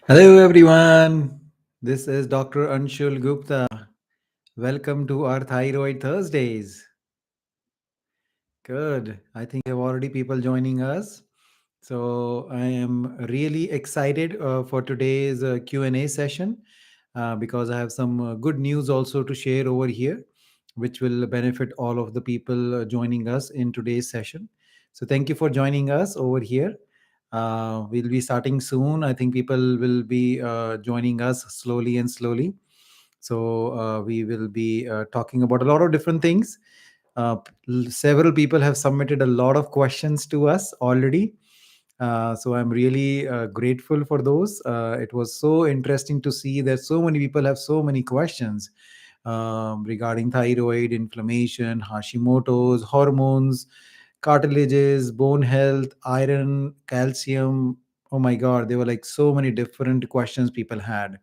Hello, everyone. This is Dr. Anshul Gupta. Welcome to our Thyroid Thursdays. Good. I think we have already people joining us. So I am really excited for today's Q&A session because I have some good news also to share over here, which will benefit all of the people joining us in today's session. So thank you for joining us over here. We'll be starting soon. I think people will be joining us slowly and slowly. So we will be talking about a lot of different things. Several people have submitted a lot of questions to us already. So I'm really grateful for those. It was so interesting to see that so many people have so many questions regarding thyroid, inflammation, Hashimoto's, hormones, cartilages, bone health, iron, calcium. Oh my God, there were like so many different questions people had.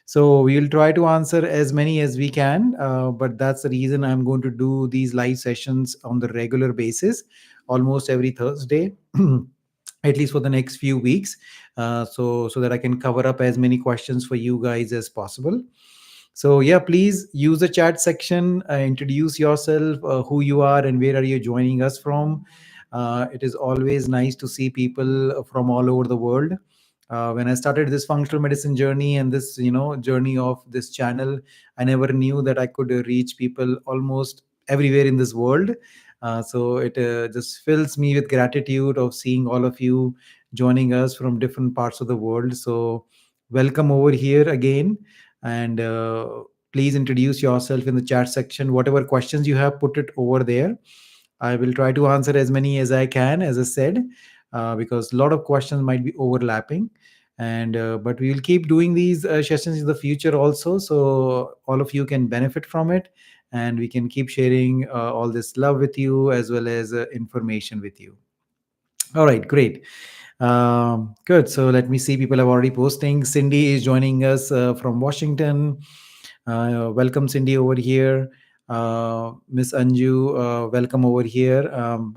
So we'll try to answer as many as we can, but that's the reason I'm going to do these live sessions on the regular basis, almost every Thursday. At least for the next few weeks, so that I can cover up as many questions for you guys as possible. So yeah, please use the chat section, introduce yourself, who you are and where are you joining us from. It is always nice to see people from all over the world. When I started this functional medicine journey and this journey of this channel, I never knew that I could reach people almost everywhere in this world. So it just fills me with gratitude of seeing all of you joining us from different parts of the world. So welcome over here again, and please introduce yourself in the chat section. Whatever questions you have, put it over there. I will try to answer as many as I can, as I said, because a lot of questions might be overlapping. And but we will keep doing these sessions in the future also, so all of you can benefit from it, and we can keep sharing all this love with you as well as information with you. All right, great. Good. So let me see. People have already posting. Cindy is joining us from Washington. Welcome, Cindy, over here. Miss Anju, welcome over here.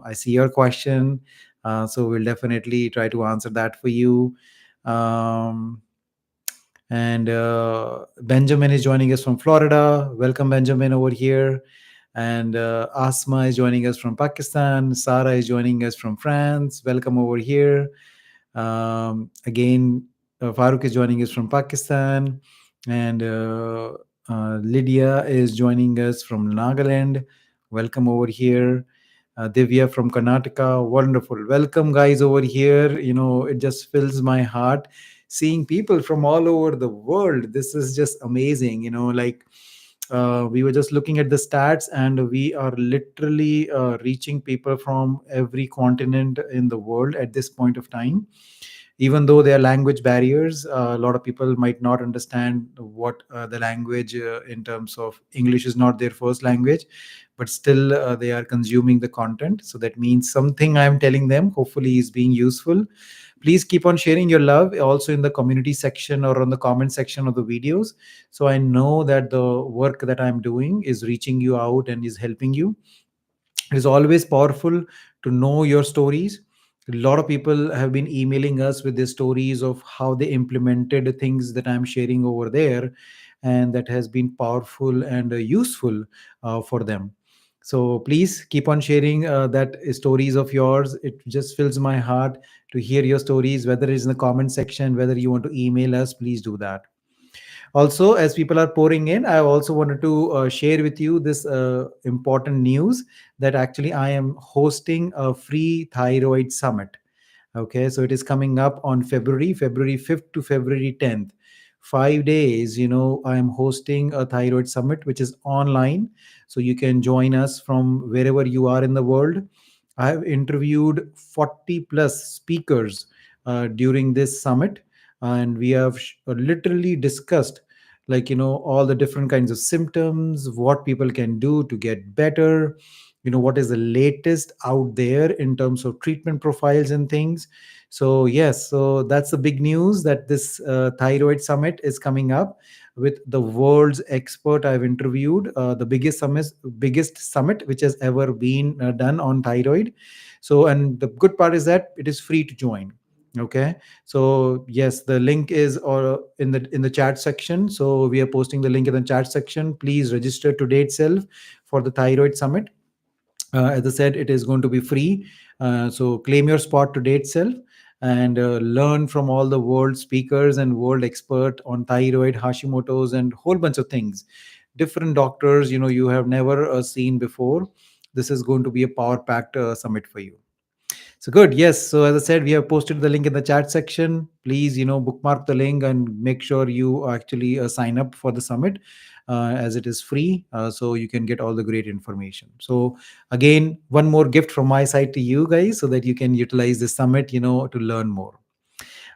I see your question. So we'll definitely try to answer that for you. Um, and Benjamin is joining us from Florida. Welcome, Benjamin, over here. And Asma is joining us from Pakistan. Sarah is joining us from France. Welcome over here. Again, Farooq is joining us from Pakistan. And Lydia is joining us from Nagaland. Welcome over here. Divya from Karnataka. Wonderful. Welcome, guys, over here. It just fills my heart seeing people from all over the world. This is just amazing. Like we were just looking at the stats, and we are literally reaching people from every continent in the world at this point of time. Even though there are language barriers, a lot of people might not understand what the language, in terms of English is not their first language, but still they are consuming the content. So that means something I'm telling them hopefully is being useful. Please keep on sharing your love also in the community section or on the comment section of the videos, so I know that the work that I'm doing is reaching you out and is helping you. It is always powerful to know your stories. A lot of people have been emailing us with their stories of how they implemented things that I'm sharing over there, and that has been powerful and useful for them. So please keep on sharing that stories of yours. It just fills my heart to hear your stories, whether it's in the comment section, whether you want to email us, please do that. Also, as people are pouring in, I also wanted to share with you this important news that actually I am hosting a free thyroid summit. Okay, so it is coming up on February 5th to February 10th. 5 days, I am hosting a thyroid summit, which is online. So you can join us from wherever you are in the world. I have interviewed 40 plus speakers during this summit, and we have literally discussed, like, all the different kinds of symptoms, what people can do to get better, what is the latest out there in terms of treatment profiles and things. So yes, so that's the big news, that this thyroid summit is coming up with the world's expert I've interviewed, the biggest summit which has ever been done on thyroid. So, and the good part is that it is free to join. Okay, so yes, the link is or in the chat section. So we are posting the link in the chat section. Please register today itself for the thyroid summit. As I said, it is going to be free. So claim your spot today itself and learn from all the world speakers and world expert on thyroid, Hashimoto's, and whole bunch of things. Different doctors, you have never seen before. This is going to be a power packed summit for you. So good. Yes. So as I said, we have posted the link in the chat section. Please, bookmark the link and make sure you actually sign up for the summit, as it is free. So you can get all the great information. So again, one more gift from my side to you guys so that you can utilize the summit, to learn more.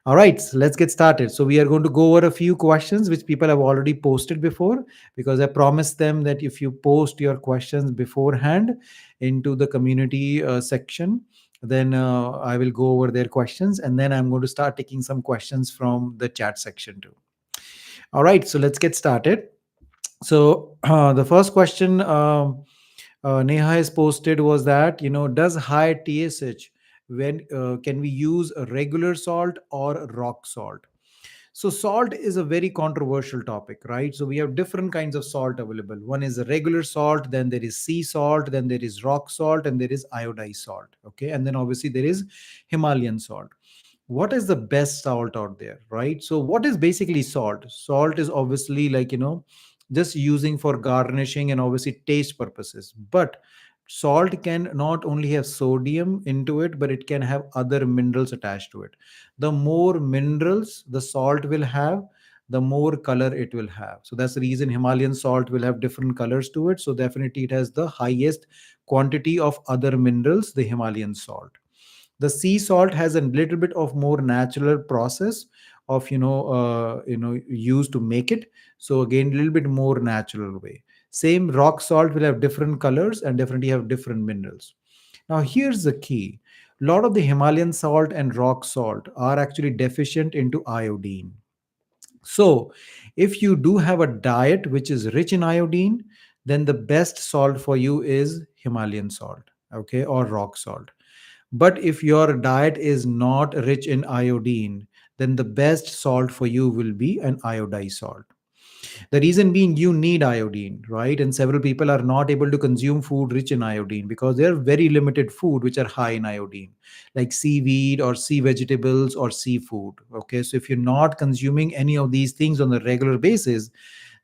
All right, so let's get started. So we are going to go over a few questions which people have already posted before, because I promised them that if you post your questions beforehand into the community section, then I will go over their questions, and then I'm going to start taking some questions from the chat section too. All right, so let's get started. So the first question Neha has posted was that, does high TSH, when can we use a regular salt or rock salt? So salt is a very controversial topic, right? So we have different kinds of salt available. One is a regular salt, then there is sea salt, then there is rock salt, and there is iodized salt. Okay, and then obviously there is Himalayan salt. What is the best salt out there, right? So what is basically salt? Salt is obviously, like, just using for garnishing and obviously taste purposes. But salt can not only have sodium into it, but it can have other minerals attached to it. The more minerals the salt will have, the more color it will have. So that's the reason Himalayan salt will have different colors to it. So definitely it has the highest quantity of other minerals, the Himalayan salt. The sea salt has a little bit of more natural process of, used to make it. So again, a little bit more natural way. Same rock salt will have different colors and definitely have different minerals. Now here's the key. A lot of the Himalayan salt and rock salt are actually deficient into iodine. So if you do have a diet which is rich in iodine, then the best salt for you is Himalayan salt, okay, or rock salt. But if your diet is not rich in iodine, then the best salt for you will be an iodized salt. The reason being, you need iodine, right? And several people are not able to consume food rich in iodine because there are very limited food which are high in iodine, like seaweed or sea vegetables or seafood. Okay, so if you're not consuming any of these things on a regular basis,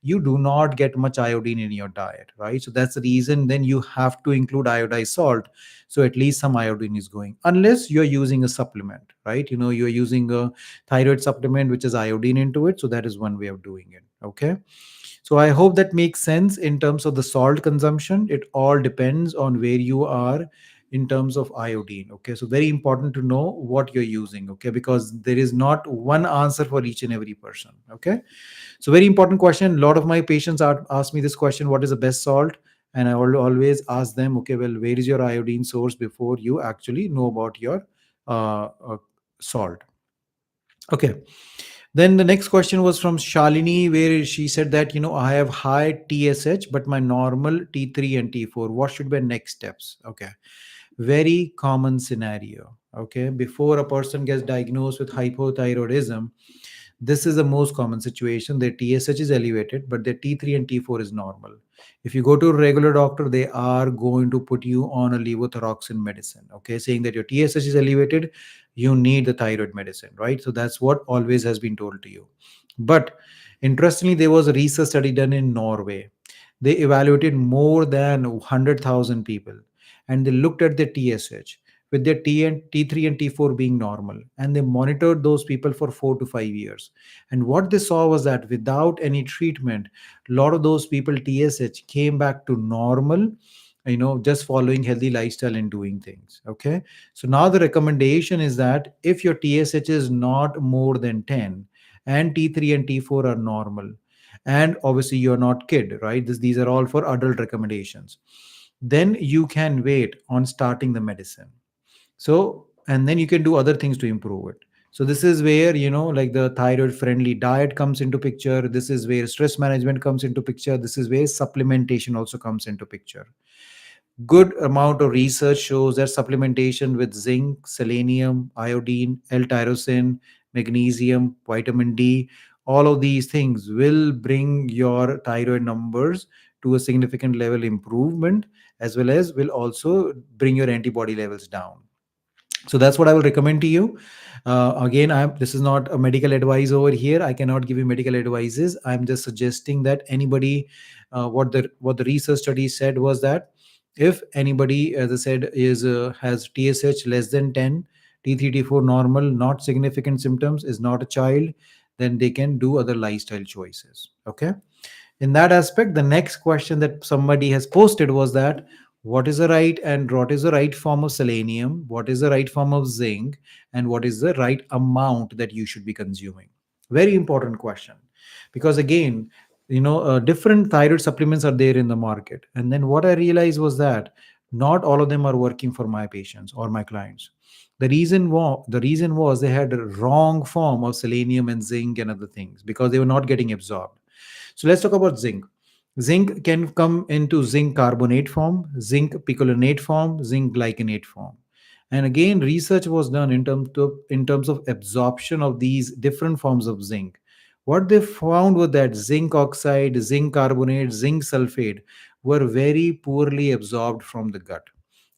you do not get much iodine in your diet, right? So that's the reason then you have to include iodized salt. So at least some iodine is going, unless you're using a supplement, right? You're using a thyroid supplement which is iodine into it. So that is one way of doing it. Okay. So I hope that makes sense in terms of the salt consumption. It all depends on where you are in terms of iodine. Okay. So very important to know what you're using. Okay. Because there is not one answer for each and every person. Okay. So very important question. A lot of my patients are ask me this question: what is the best salt? And I will always ask them, okay, well, where is your iodine source before you actually know about your salt? Okay. Then the next question was from Shalini, where she said that, I have high TSH, but my normal T3 and T4. What should be next steps? Okay. Very common scenario. Okay. Before a person gets diagnosed with hypothyroidism, this is the most common situation. Their TSH is elevated, but their T3 and T4 is normal. If you go to a regular doctor, they are going to put you on a levothyroxine medicine, okay, saying that your TSH is elevated, you need the thyroid medicine, right? So that's what always has been told to you. But interestingly, there was a research study done in Norway. They evaluated more than 100,000 people and they looked at their TSH with their T3 and T4 being normal. And they monitored those people for 4 to 5 years. And what they saw was that without any treatment, a lot of those people, TSH came back to normal, just following healthy lifestyle and doing things. Okay. So now the recommendation is that if your TSH is not more than 10 and T3 and T4 are normal, and obviously you're not kid, right? These are all for adult recommendations. Then you can wait on starting the medicine. So, and then you can do other things to improve it. So this is where, like the thyroid friendly diet comes into picture. This is where stress management comes into picture. This is where supplementation also comes into picture. Good amount of research shows that supplementation with zinc, selenium, iodine, L-tyrosine, magnesium, vitamin D, all of these things will bring your thyroid numbers to a significant level improvement, as well as will also bring your antibody levels down. So that's what I will recommend to you. Again, this is not a medical advice over here. I cannot give you medical advices. I'm just suggesting that anybody, what the research study said was that if anybody, as I said, is has TSH less than 10, T3 T4 normal, not significant symptoms, is not a child, then they can do other lifestyle choices. Okay. In that aspect, the next question that somebody has posted was that what is the right form of selenium, what is the right form of zinc, and what is the right amount that you should be consuming. Very important question, because again, different thyroid supplements are there in the market, and then what I realized was that not all of them are working for my patients or my clients. The reason was they had a wrong form of selenium and zinc and other things because they were not getting absorbed. So let's talk about zinc. Zinc can come into zinc carbonate form, zinc picolinate form, zinc glycinate form. And again, research was done in terms of absorption of these different forms of zinc. What they found was that zinc oxide, zinc carbonate, zinc sulfate were very poorly absorbed from the gut,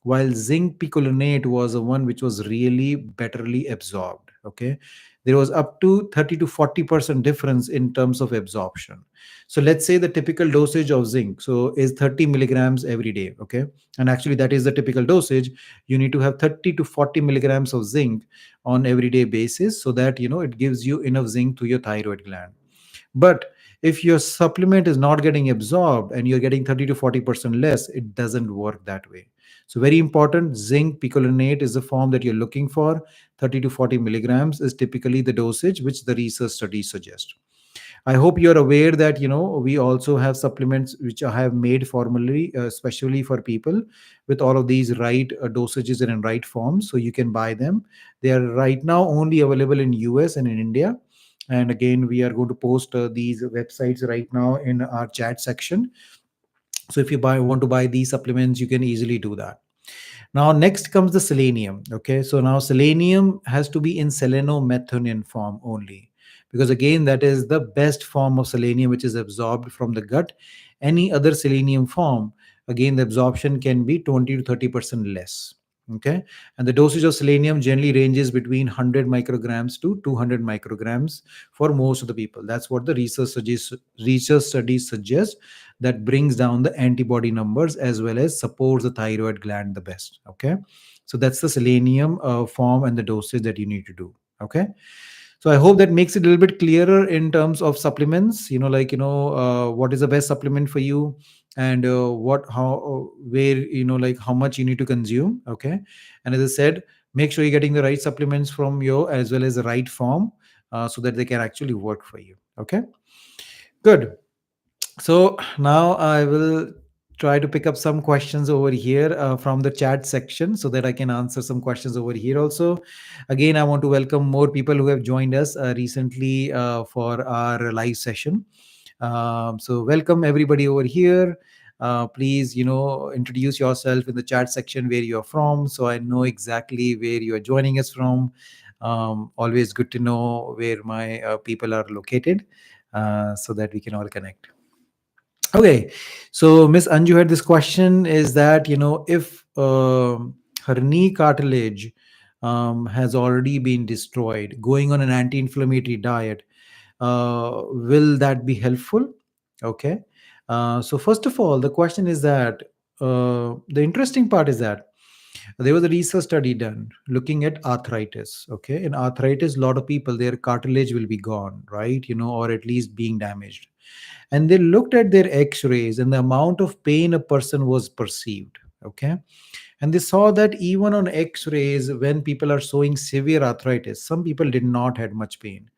while zinc picolinate was the one which was really betterly absorbed. Okay, there was up to 30 to 40% difference in terms of absorption. So let's say the typical dosage of zinc so is 30 milligrams every day. Okay, and actually that is the typical dosage. You need to have 30 to 40 milligrams of zinc on everyday basis, so that it gives you enough zinc to your thyroid gland. But if your supplement is not getting absorbed and you're getting 30 to 40% less, it doesn't work that way. So, very important, zinc picolinate is the form that you're looking for. 30 to 40 milligrams is typically the dosage which the research studies suggest. I hope you're aware that we also have supplements which I have made formally, especially for people with all of these right dosages and in right forms. So you can buy them. They are right now only available in US and in India. And again, we are going to post these websites right now in our chat section. So if you want to buy these supplements, you can easily do that. Now, next comes the selenium. Okay, so now selenium has to be in selenomethionine form only, because again, that is the best form of selenium which is absorbed from the gut. Any other selenium form, again, the absorption can be 20 to 30% less. Okay, and the dosage of selenium generally ranges between 100 micrograms to 200 micrograms for most of the people. That's what the research studies suggest, that brings down the antibody numbers as well as supports the thyroid gland the best. Okay, so that's the selenium form and the dosage that you need to do. Okay, so I hope that makes it a little bit clearer in terms of supplements, what is the best supplement for you, and what how where like how much you need to consume. Okay, and as I said, make sure you're getting the right supplements from you as well as the right form, so that they can actually work for you. Okay, good. So now I will try to pick up some questions over here from the chat section so that I can answer some questions over here also. Again, I want to welcome more people who have joined us recently for our live session. So welcome everybody over here. Please, introduce yourself in the chat section where you're from, so I know exactly where you are joining us from. Always good to know where my people are located, so that we can all connect. Okay, so Miss Anju had this question: is that if her knee cartilage has already been destroyed, going on an anti-inflammatory diet, will that be helpful? Okay, so first of all, the question is that the interesting part is that there was a research study done looking at arthritis. Okay, in arthritis, a lot of people, their cartilage will be gone, right? Or at least being damaged, and they looked at their x-rays and the amount of pain a person was perceived. Okay, and they saw that even on x-rays, when people are showing severe arthritis, some people did not had much pain,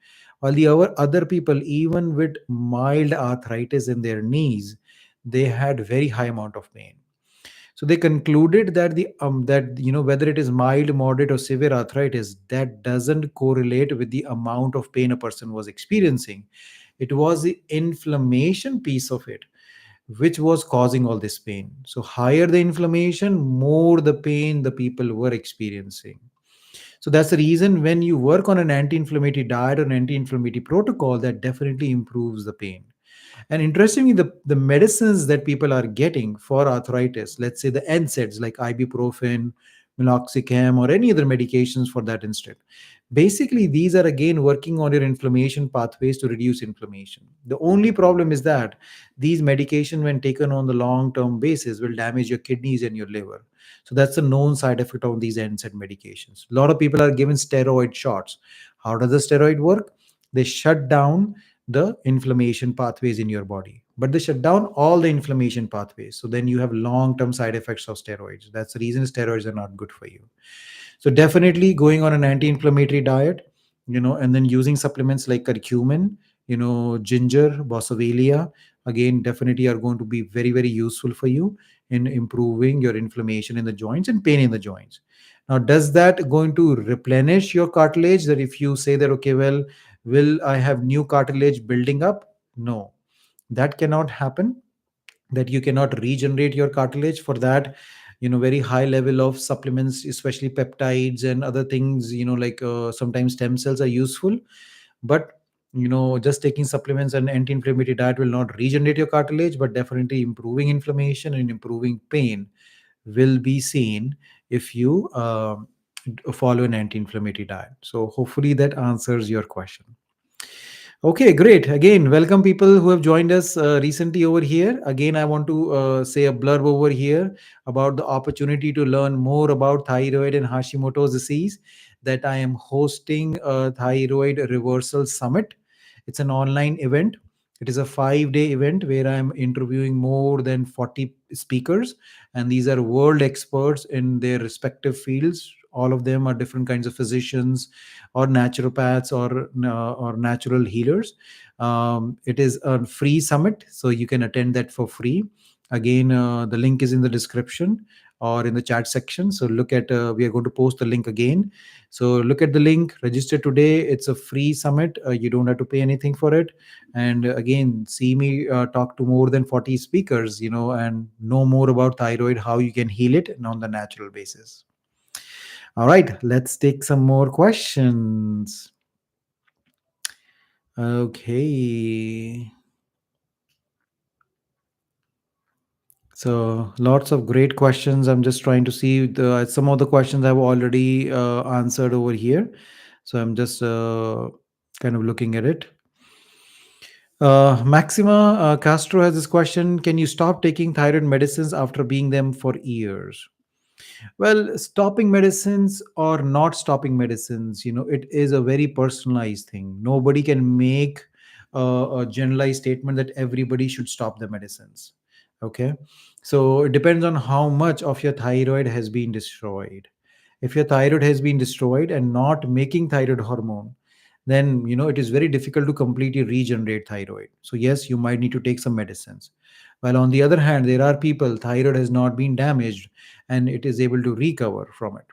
while the other people, even with mild arthritis in their knees, they had very high amount of pain. So they concluded that whether it is mild, moderate, or severe arthritis, that doesn't correlate with the amount of pain a person was experiencing. It was the inflammation piece of it, which was causing all this pain. So higher the inflammation, more the pain the people were experiencing. So that's the reason when you work on an anti-inflammatory diet or an anti-inflammatory protocol, that definitely improves the pain. And interestingly, the medicines that people are getting for arthritis, let's say the NSAIDs like ibuprofen, meloxicam, or any other medications for that instant, basically these are again working on your inflammation pathways to reduce inflammation. The only problem is that these medication, when taken on the long term basis, will damage your kidneys and your liver. So that's a known side effect of these NSAID medications. A lot of people are given steroid shots. How does the steroid work? They shut down the inflammation pathways in your body, but they shut down all the inflammation pathways. So then you have long term side effects of steroids. That's the reason steroids are not good for you. So definitely going on an anti-inflammatory diet, and then using supplements like curcumin, ginger, boswellia, again, definitely are going to be very, very useful for you in improving your inflammation in the joints and pain in the joints. Now, does that going to replenish your cartilage? That if you say that, okay, well, will I have new cartilage building up? No, that cannot happen. That you cannot regenerate your cartilage. For that, very high level of supplements, especially peptides and other things, like sometimes stem cells are useful. But just taking supplements and anti-inflammatory diet will not regenerate your cartilage, but definitely improving inflammation and improving pain will be seen if you follow an anti-inflammatory diet. So hopefully that answers your question. Okay, great. Again, welcome people who have joined us recently over here. Again, I want to say a blurb over here about the opportunity to learn more about thyroid and Hashimoto's disease, that I am hosting a thyroid reversal summit. It's an online event. It is a 5-day event where I'm interviewing more than 40 speakers, and these are world experts in their respective fields. All of them are different kinds of physicians or naturopaths or natural healers. It is a free summit, so you can attend that for free. Again, the link is in the description or in the chat section. So look at we are going to post the link again. So look at the link, register today. It's a free summit. You don't have to pay anything for it. And again, see me talk to more than 40 speakers, and know more about thyroid, how you can heal it and on the natural basis. All right, let's take some more questions. Okay. So lots of great questions. I'm just trying to see some of the questions I've already answered over here. So I'm just kind of looking at it. Maxima Castro has this question: can you stop taking thyroid medicines after being them for years? Well, stopping medicines or not stopping medicines, it is a very personalized thing. Nobody can make a generalized statement that everybody should stop the medicines. Okay. So it depends on how much of your thyroid has been destroyed. If your thyroid has been destroyed and not making thyroid hormone, then it is very difficult to completely regenerate thyroid. So yes, you might need to take some medicines. While on the other hand, there are people thyroid has not been damaged and it is able to recover from it,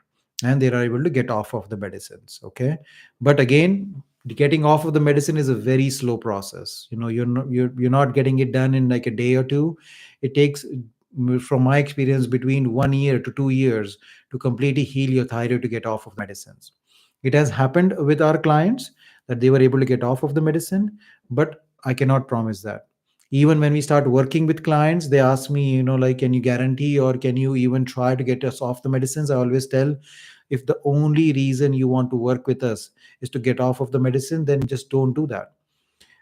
and they are able to get off of the medicines. Okay. But again, getting off of the medicine is a very slow process. You're not getting it done in like a day or two. It takes, from my experience, between 1 year to 2 years to completely heal your thyroid to get off of medicines. It has happened with our clients that they were able to get off of the medicine, but I cannot promise that. Even when we start working with clients, they ask me, like, can you guarantee or can you even try to get us off the medicines? I always tell, if the only reason you want to work with us is to get off of the medicine, then just don't do that,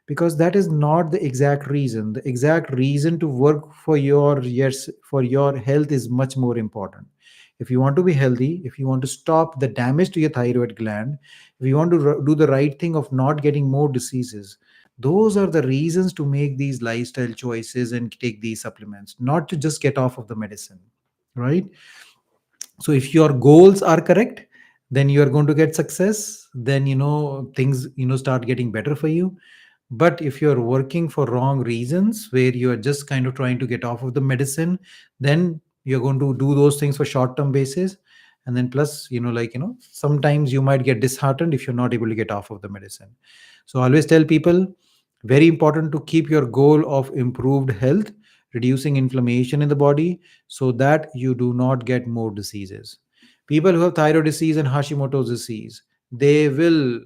because that is not the exact reason. The exact reason to work for your, yes, for your health is much more important. If you want to be healthy, if you want to stop the damage to your thyroid gland, if you want to do the right thing of not getting more diseases, those are the reasons to make these lifestyle choices and take these supplements, not to just get off of the medicine, right? So if your goals are correct, then you are going to get success. Then things start getting better for you. But if you're working for wrong reasons, where you are just kind of trying to get off of the medicine, then you're going to do those things for short term basis. And then plus, sometimes you might get disheartened if you're not able to get off of the medicine. So I always tell people, very important to keep your goal of improved health reducing inflammation in the body so that you do not get more diseases. People who have thyroid disease and Hashimoto's disease, they will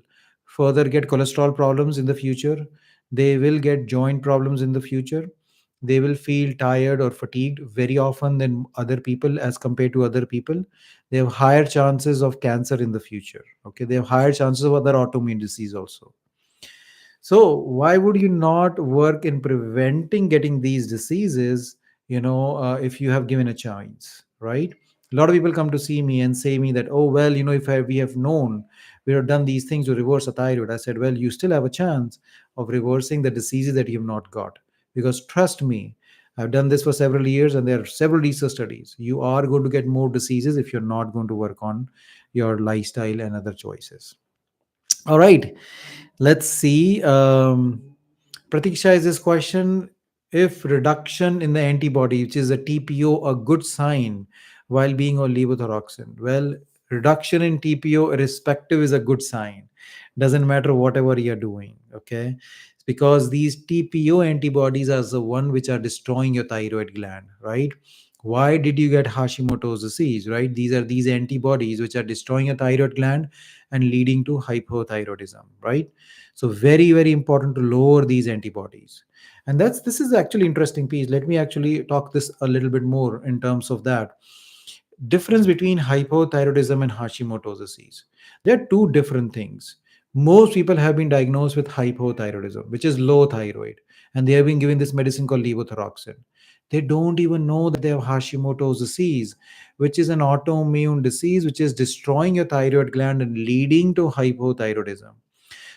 further get cholesterol problems in the future. They will get joint problems in the future. They will feel tired or fatigued very often than other people as compared to other people. They have higher chances of cancer in the future. Okay, they have higher chances of other autoimmune disease also. So why would you not work in preventing getting these diseases, if you have given a chance, right? A lot of people come to see me and say me that, oh, well, we have known, we have done these things to reverse a thyroid. I said, well, you still have a chance of reversing the diseases that you have not got. Because trust me, I've done this for several years and there are several research studies. You are going to get more diseases if you're not going to work on your lifestyle and other choices. All right. Let's see. Pratiksha is this question: if reduction in the antibody, which is a TPO, a good sign while being on levothyroxine? Well, reduction in TPO, irrespective, is a good sign. Doesn't matter whatever you're doing. Okay, it's because these TPO antibodies are the one which are destroying your thyroid gland, right? Why did you get Hashimoto's disease, right? These are these antibodies which are destroying your thyroid gland and leading to hypothyroidism, right? So very, very important to lower these antibodies. And this is actually interesting piece. Let me actually talk this a little bit more in terms of that difference between hypothyroidism and Hashimoto's disease. They're two different things. Most people have been diagnosed with hypothyroidism, which is low thyroid, and they have been given this medicine called levothyroxine. They don't even know that they have Hashimoto's disease, which is an autoimmune disease which is destroying your thyroid gland and leading to hypothyroidism.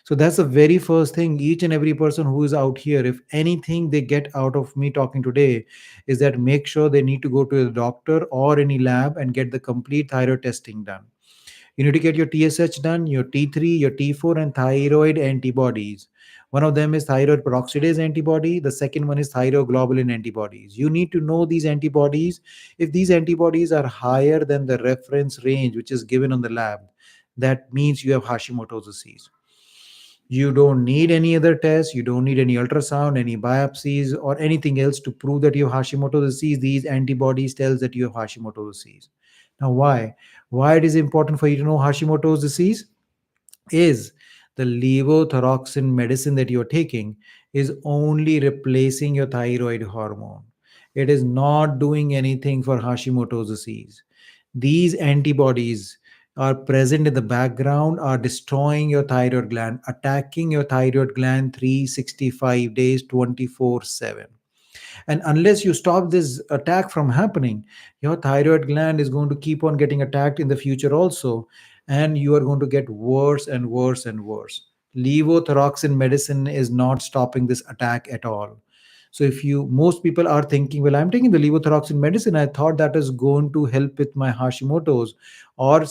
So that's the very first thing. Each and every person who is out here, if anything they get out of me talking today, is that make sure they need to go to the doctor or any lab and get the complete thyroid testing done. You need to get your TSH done, your T3, your T4, and thyroid antibodies. One of them is thyroid peroxidase antibody. The second one is thyroglobulin antibodies. You need to know these antibodies. If these antibodies are higher than the reference range, which is given on the lab, that means you have Hashimoto's disease. You don't need any other tests. You don't need any ultrasound, any biopsies, or anything else to prove that you have Hashimoto's disease. These antibodies tells that you have Hashimoto's disease. Now, why? Why it is important for you to know Hashimoto's disease? Is the levothyroxine medicine that you're taking is only replacing your thyroid hormone. It is not doing anything for Hashimoto's disease. These antibodies are present in the background, are destroying your thyroid gland, attacking your thyroid gland 365 days, 24/7. And unless you stop this attack from happening, your thyroid gland is going to keep on getting attacked in the future also. And you are going to get worse and worse and worse. Levothyroxine medicine is not stopping this attack at all. So if you, most people are thinking, well, I'm taking the levothyroxine medicine. I thought that is going to help with my Hashimoto's or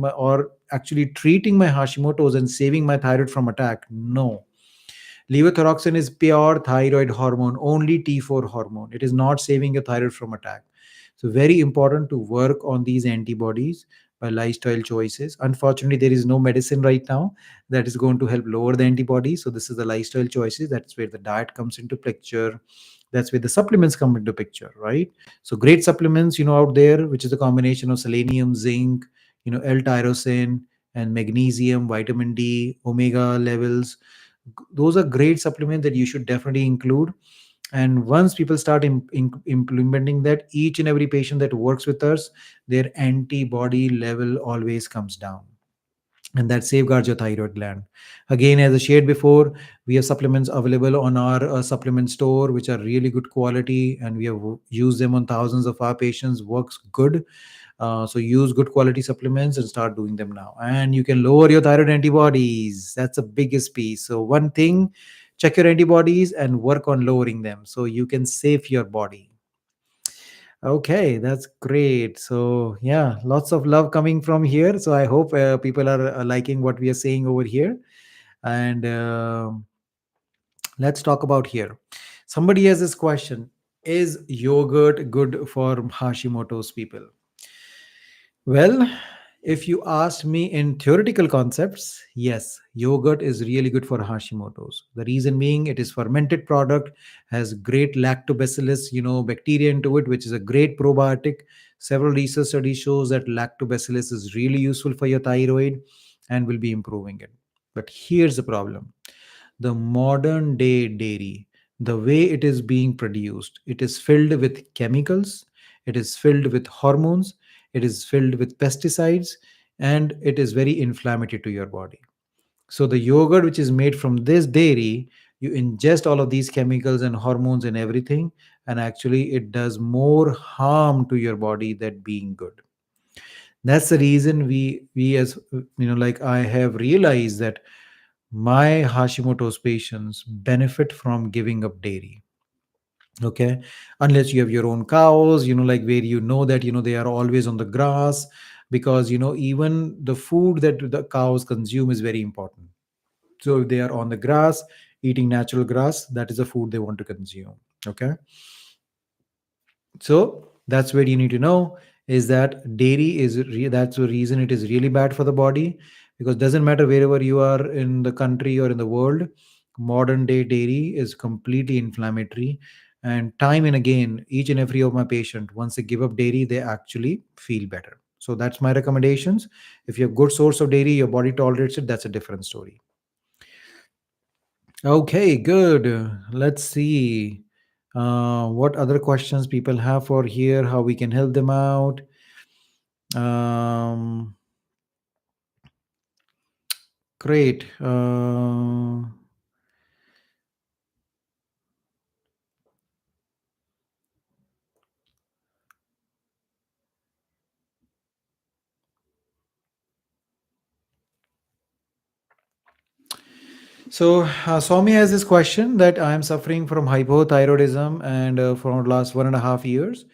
or actually treating my Hashimoto's and saving my thyroid from attack. No, levothyroxine is pure thyroid hormone, only T4 hormone. It is not saving your thyroid from attack. So very important to work on these antibodies by lifestyle choices. Unfortunately, there is no medicine right now that is going to help lower the antibodies. So this is the lifestyle choices. That's where the diet comes into picture. That's where the supplements come into picture, right? So great supplements, out there, which is a combination of selenium, zinc, L-tyrosine, and magnesium, vitamin D, omega levels. Those are great supplements that you should definitely include. And once people start implementing that, each and every patient that works with us, their antibody level always comes down, and that safeguards your thyroid gland. Again, as I shared before, we have supplements available on our supplement store which are really good quality, and we have used them on thousands of our patients. Works good. So use good quality supplements and start doing them now. And you can lower your thyroid antibodies. That's the biggest piece. So one thing, check your antibodies and work on lowering them so you can save your body. Okay, that's great. So yeah, lots of love coming from here. So I hope people are liking what we are saying over here. And let's talk about here. Somebody has this question: is yogurt good for Hashimoto's people? Well, If you asked me in theoretical concepts, yes, yogurt is really good for Hashimoto's. The reason being, it is fermented product, has great lactobacillus, bacteria into it, which is a great probiotic. Several research studies shows that lactobacillus is really useful for your thyroid and will be improving it. But here's the problem: the modern day dairy, the way it is being produced, it is filled with chemicals, it is filled with hormones, it is filled with pesticides, and it is very inflammatory to your body. So the yogurt which is made from this dairy, you ingest all of these chemicals and hormones and everything, and actually it does more harm to your body than being good. That's the reason we as like I have realized that my Hashimoto's patients benefit from giving up dairy. Okay. Unless you have your own cows, like where that, they are always on the grass, because, even the food that the cows consume is very important. So if they are on the grass, eating natural grass, that is the food they want to consume. Okay. So that's where you need to know is that dairy that's the reason it is really bad for the body, because doesn't matter wherever you are in the country or in the world, modern day dairy is completely inflammatory. And time and again, each and every of my patient, once they give up dairy, they actually feel better. So that's my recommendations. If you have good source of dairy, your body tolerates it, that's a different story. Okay, good. Let's see what other questions people have for here, how we can help them out. Um, Great. Swami has this question that I am suffering from hypothyroidism and for the last 1.5 years,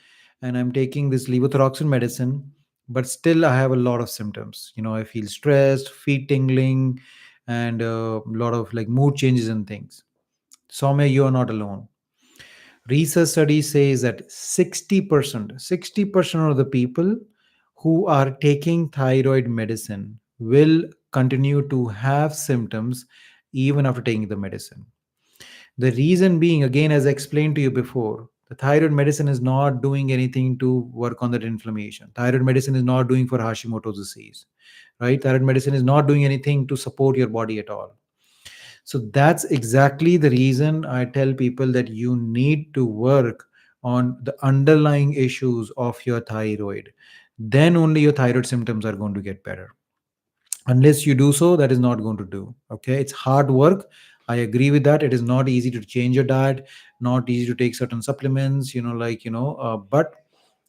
and I'm taking this levothyroxine medicine, but still I have a lot of symptoms. I feel stressed, feet tingling, and a lot of like mood changes and things. Swami, you are not alone. Research study says that 60% of the people who are taking thyroid medicine will continue to have symptoms even after taking the medicine. The reason being, again, as I explained to you before, the thyroid medicine is not doing anything to work on that inflammation. Thyroid medicine is not doing for Hashimoto's disease, right? Thyroid medicine is not doing anything to support your body at all. So that's exactly the reason I tell people that you need to work on the underlying issues of your thyroid. Then only your thyroid symptoms are going to get better. Unless you do so, that is not going to do. Okay. It's hard work. I agree with that. It is not easy to change your diet, not easy to take certain supplements, but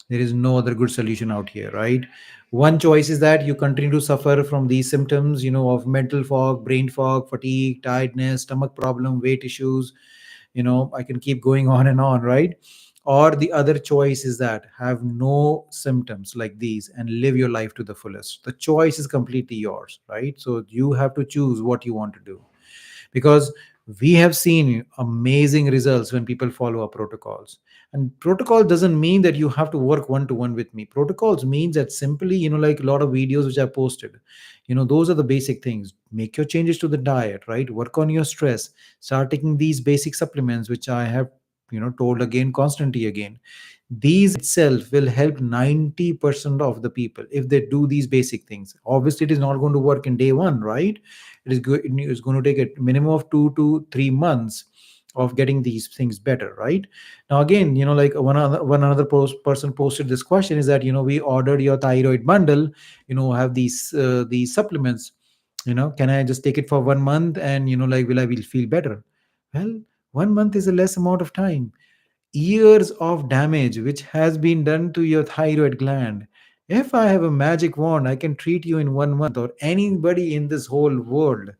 there is no other good solution out here, right? One choice is that you continue to suffer from these symptoms, of mental fog, brain fog, fatigue, tiredness, stomach problem, weight issues. I can keep going on and on, right? Or the other choice is that have no symptoms like these and live your life to the fullest. The choice is completely yours, right? So you have to choose what you want to do, because we have seen amazing results when people follow our protocols. And protocol doesn't mean that you have to work one to one with me. Protocols means that simply, like a lot of videos which I posted, those are the basic things. Make your changes to the diet, right? Work on your stress. Start taking these basic supplements which I have told again constantly again. These itself will help 90% of the people if they do these basic things. Obviously it is not going to work in day one, right? It's going to take a minimum of 2 to 3 months of getting these things better, right? Now again, like one another person posted this question is that we ordered your thyroid bundle, have these supplements, can I just take it for 1 month and like will feel better? Well, 1 month is a less amount of time. Years of damage which has been done to your thyroid gland. If I have a magic wand, I can treat you in 1 month, or anybody in this whole world,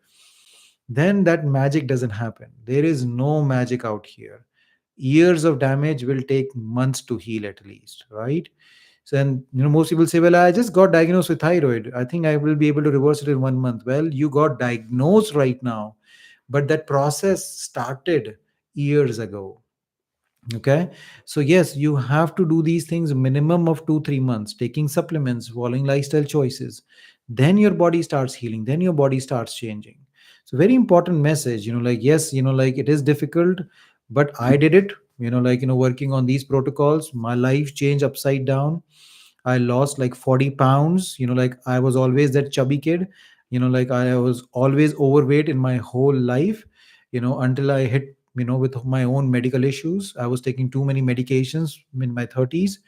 then that magic doesn't happen. There is no magic out here. Years of damage will take months to heal at least, right? So, and most people say, well, I just got diagnosed with thyroid. I think I will be able to reverse it in 1 month. Well, you got diagnosed right now, but that process started years ago. Okay. So, yes, you have to do these things minimum of 2, 3 months, taking supplements, following lifestyle choices. Then your body starts healing. Then your body starts changing. So, very important message, like, yes, like it is difficult, but I did it, like, working on these protocols, my life changed upside down. I lost like 40 pounds. Like I was always that chubby kid. Like I was always overweight in my whole life, until I hit, with my own medical issues. I was taking too many medications in my 30s.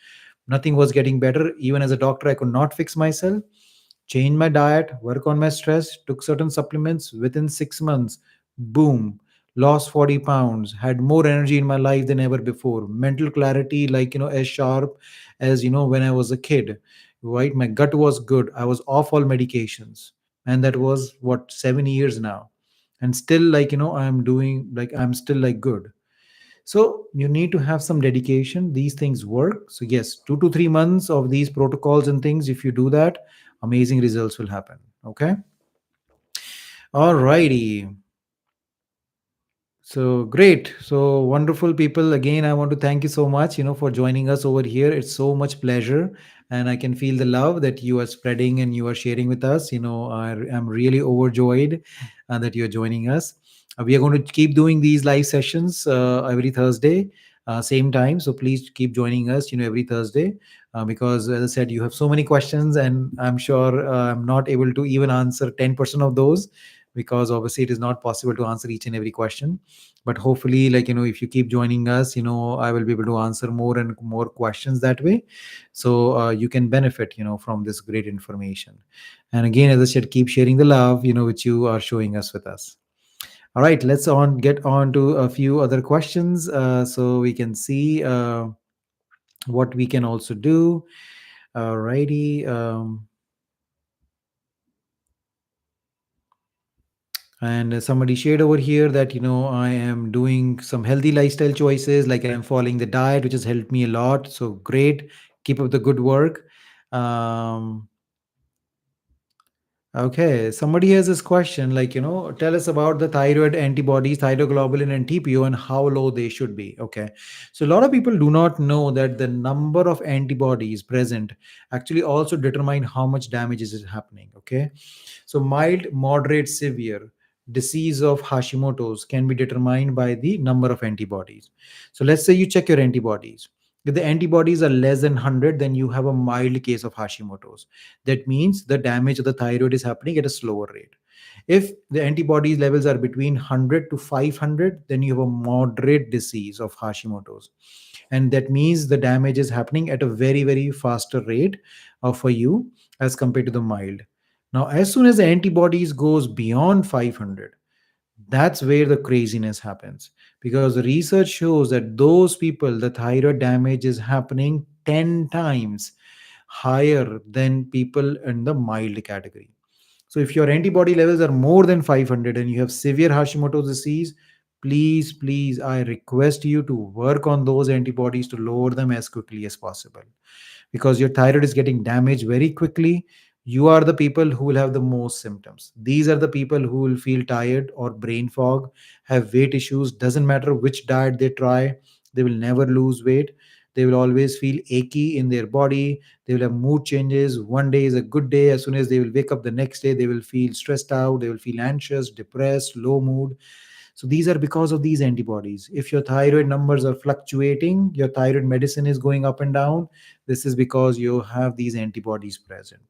Nothing was getting better. Even as a doctor, I could not fix myself. Change my diet, work on my stress, took certain supplements. Within 6 months, boom, lost 40 pounds, had more energy in my life than ever before. Mental clarity, like, as sharp as, when I was a kid, right? My gut was good. I was off all medications. And that was what, 7 years now. And still, like, I'm still like good. So you need to have some dedication. These things work. So yes, 2 to 3 months of these protocols and things. If you do that, amazing results will happen. Okay. All righty. So great. So wonderful people. Again, I want to thank you so much, for joining us over here. It's so much pleasure. And I can feel the love that you are spreading and you are sharing with us. I'm really overjoyed that you're joining us. We are going to keep doing these live sessions every Thursday, same time. So please keep joining us, every Thursday, because as I said, you have so many questions, and I'm sure I'm not able to even answer 10% of those, because obviously it is not possible to answer each and every question. But hopefully, like, if you keep joining us, I will be able to answer more and more questions that way. So you can benefit, from this great information. And again, as I said, keep sharing the love, which you are showing us with us. All right, let's on get on to a few other questions, so we can see what we can also do. All righty. And somebody shared over here that, I am doing some healthy lifestyle choices, like I'm following the diet, which has helped me a lot. So great. Keep up the good work. um, okay, somebody has this question, like, tell us about the thyroid antibodies, thyroglobulin and TPO, and how low they should be. Okay, so a lot of people do not know that the number of antibodies present actually also determine how much damage is happening. Okay, so mild, moderate, severe disease of Hashimoto's can be determined by the number of antibodies. So let's say you check your antibodies. If the antibodies are less than 100, then you have a mild case of Hashimoto's. That means the damage of the thyroid is happening at a slower rate. If the antibody levels are between 100 to 500, then you have a moderate disease of Hashimoto's. And that means the damage is happening at a very, very faster rate for you as compared to the mild. Now, as soon as the antibodies goes beyond 500, that's where the craziness happens, because the research shows that those people, the thyroid damage is happening 10 times higher than people in the mild category. So if your antibody levels are more than 500 and you have severe Hashimoto's disease, please, please, I request you to work on those antibodies to lower them as quickly as possible, because your thyroid is getting damaged very quickly. You are the people who will have the most symptoms. These are the people who will feel tired or brain fog, have weight issues. Doesn't matter which diet they try, they will never lose weight. They will always feel achy in their body. They will have mood changes. One day is a good day. As soon as they will wake up the next day, they will feel stressed out. They will feel anxious, depressed, low mood. So these are because of these antibodies. If your thyroid numbers are fluctuating, your thyroid medicine is going up and down, this is because you have these antibodies present.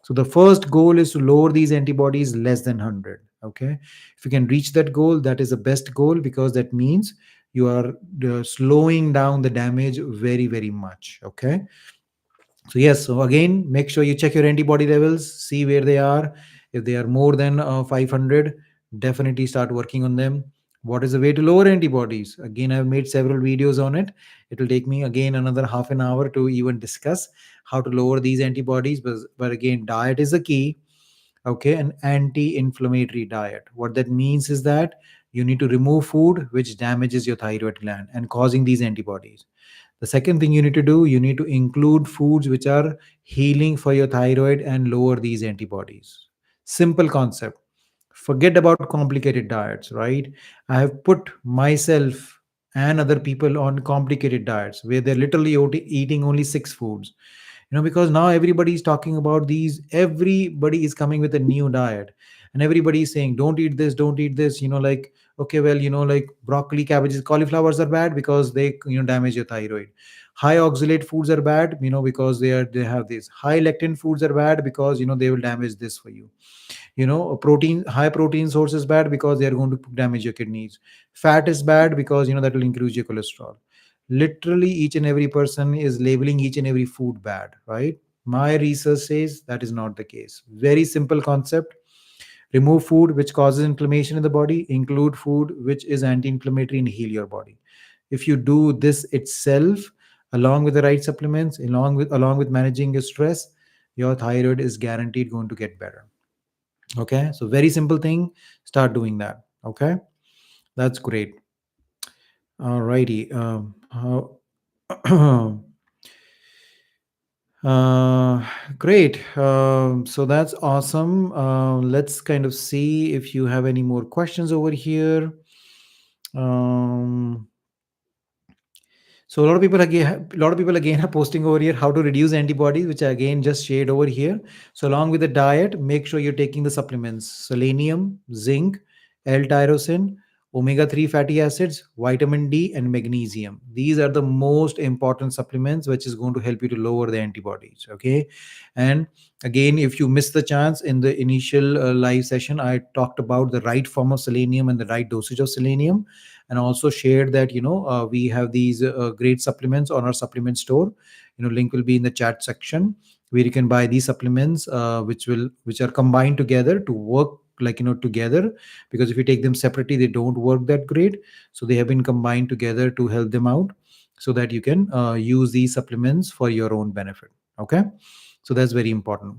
So the first goal is to lower these antibodies less than 100. Okay. If you can reach that goal, that is the best goal, because that means you are slowing down the damage very, very much. Okay. So yes, so again, make sure you check your antibody levels, see where they are. If they are more than 500, definitely start working on them. What is the way to lower antibodies? Again, I've made several videos on it. It will take me again another half an hour to even discuss how to lower these antibodies. But again, diet is the key. Okay, an anti-inflammatory diet. What that means is that you need to remove food which damages your thyroid gland and causing these antibodies. The second thing you need to do, you need to include foods which are healing for your thyroid and lower these antibodies. Simple concept. Forget about complicated diets, right? I have put myself and other people on complicated diets where they're literally eating only six foods. Because now everybody is talking about these, everybody is coming with a new diet, and everybody is saying don't eat this, don't eat this, like, okay, well, like broccoli, cabbages, cauliflowers are bad because they damage your thyroid. High oxalate foods are bad, because they have this. High lectin foods are bad because they will damage this for you. A protein, high protein source is bad because they are going to damage your kidneys. Fat is bad because that will increase your cholesterol. Literally each and every person is labeling each and every food bad, right? My research says that is not the case. Very simple concept. Remove food which causes inflammation in the body, include food which is anti-inflammatory, and heal your body. If you do this itself, along with the right supplements, along with managing your stress, your thyroid is guaranteed going to get better. Okay, so very simple thing. Start doing that. Okay, that's great. All righty. uh, Great. So that's awesome. Let's kind of see if you have any more questions over here. Um, So a lot of people again are posting over here how to reduce antibodies, which I again just shared over here. So along with the diet, make sure you're taking the supplements: selenium, zinc, L-tyrosine, omega-3 fatty acids, vitamin D, and magnesium. These are the most important supplements, which is going to help you to lower the antibodies. Okay, and again, if you missed the chance in the initial live session, I talked about the right form of selenium and the right dosage of selenium, and also shared that we have these great supplements on our supplement store. Link will be in the chat section, where you can buy these supplements, which are combined together to work like together, because if you take them separately they don't work that great. So they have been combined together to help them out, so that you can use these supplements for your own benefit. Okay, so that's very important.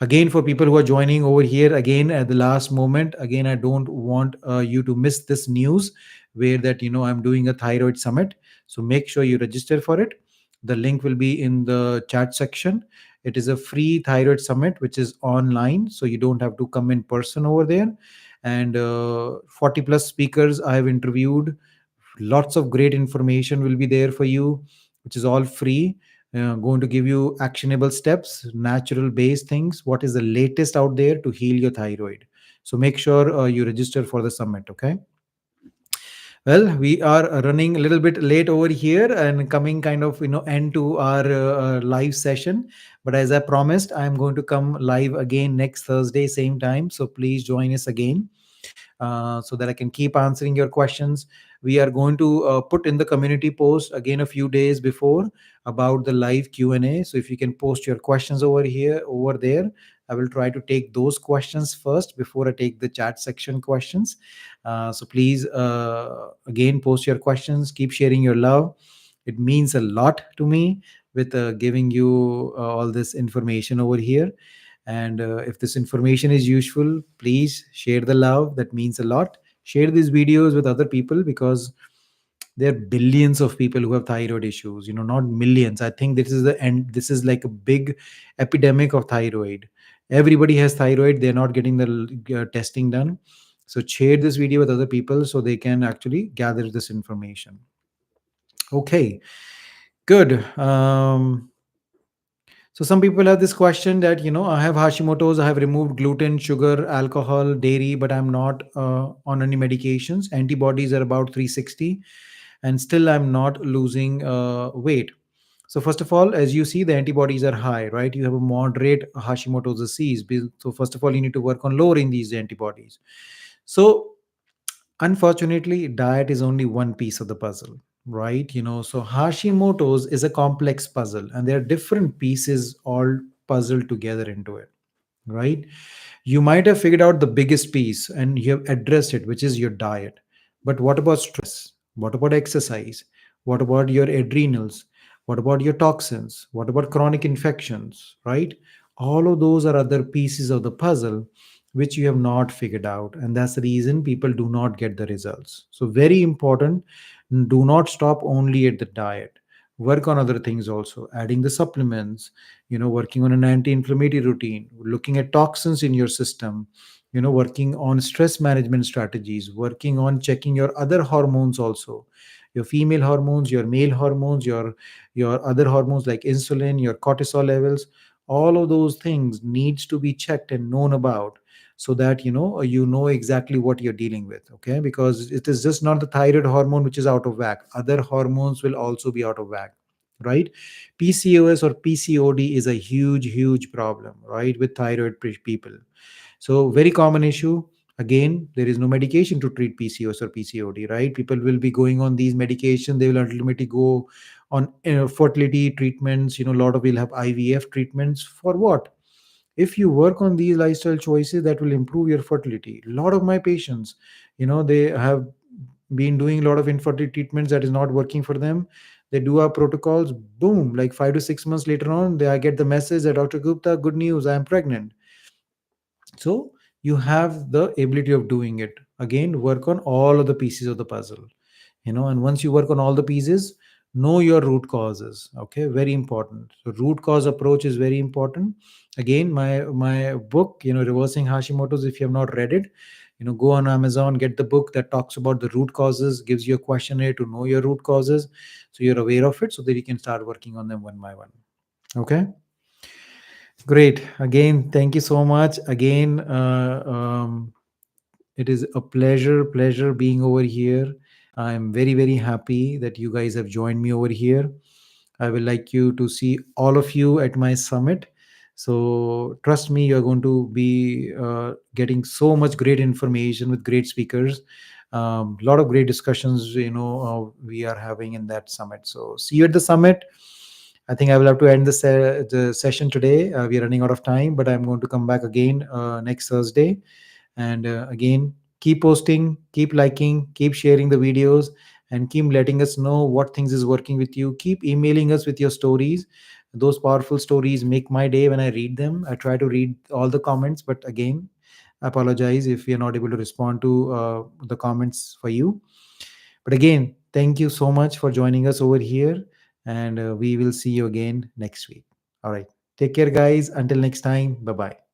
Again, for people who are joining over here again at the last moment, again, I don't want you to miss this news, where that I'm doing a thyroid summit. So make sure you register for it. The link will be in the chat section. It is a free thyroid summit which is online, so you don't have to come in person over there. And 40 plus speakers I have interviewed. Lots of great information will be there for you, which is all free. Going to give you actionable steps, natural based things, what is the latest out there to heal your thyroid. So make sure you register for the summit. Okay, well, we are running a little bit late over here and coming kind of end to our live session. But as I promised, I am going to come live again next Thursday same time, so please join us again, so that I can keep answering your questions. We are going to put in the community post again a few days before about the live Q&A. So if you can post your questions over there, I will try to take those questions first before I take the chat section questions. So please, again, post your questions. Keep sharing your love. It means a lot to me with giving you all this information over here. And if this information is useful, please share the love. That means a lot. Share these videos with other people, because there are billions of people who have thyroid issues, not millions. I think this is the end. This is like a big epidemic of thyroid. Everybody has thyroid. They're not getting the testing done. So share this video with other people so they can actually gather this information. Okay, good. So some people have this question that I have Hashimoto's, I have removed gluten, sugar, alcohol, dairy, but I'm not on any medications. Antibodies are about 360, and still I'm not losing weight. So first of all, as you see, the antibodies are high, right? You have a moderate Hashimoto's disease. So first of all, you need to work on lowering these antibodies. So unfortunately, diet is only one piece of the puzzle, right? So Hashimoto's is a complex puzzle, and there are different pieces all puzzled together into it, right? You might have figured out the biggest piece and you have addressed it, which is your diet. But what about stress? What about exercise? What about your adrenals? What about your toxins? What about chronic infections, right? All of those are other pieces of the puzzle which you have not figured out. And that's the reason people do not get the results. So, very important, do not stop only at the diet. Work on other things also, adding the supplements, working on an anti-inflammatory routine, looking at toxins in your system, working on stress management strategies, working on checking your other hormones also, your female hormones, your male hormones, your other hormones like insulin, your cortisol levels. All of those things needs to be checked and known about, so that you know exactly what you're dealing with. Okay, because it is just not the thyroid hormone which is out of whack, other hormones will also be out of whack, right? PCOS or PCOD is a huge problem, right, with thyroid people. So very common issue. Again, there is no medication to treat PCOS or PCOD, right? People will be going on these medications. They will ultimately go on fertility treatments. A lot of will have IVF treatments for what? If you work on these lifestyle choices, that will improve your fertility. A lot of my patients, they have been doing a lot of infertility treatments that is not working for them. They do our protocols, boom, like 5 to 6 months later on, I get the message that, Dr. Gupta, good news, I am pregnant. So you have the ability of doing it. Again, work on all of the pieces of the puzzle. And once you work on all the pieces, know your root causes. Okay, very important. So root cause approach is very important. Again, my book, Reversing Hashimoto's, if you have not read it, go on Amazon, get the book that talks about the root causes, gives you a questionnaire to know your root causes, so you're aware of it, so that you can start working on them one by one. Okay. Great. Again, thank you so much. Again, it is a pleasure being over here. I'm very happy that you guys have joined me over here. I will like you to see all of you at my summit. So trust me, you're going to be getting so much great information with great speakers. A lot of great discussions, we are having in that summit. So see you at the summit. I think I will have to end the session today. We are running out of time, but I'm going to come back again next Thursday. And again, keep posting, keep liking, keep sharing the videos, and keep letting us know what things is working with you. Keep emailing us with your stories. Those powerful stories make my day when I read them. I try to read all the comments, but again, I apologize if we are not able to respond to the comments for you. But again, thank you so much for joining us over here, and we will see you again next week. All right. Take care, guys. Until next time. Bye bye.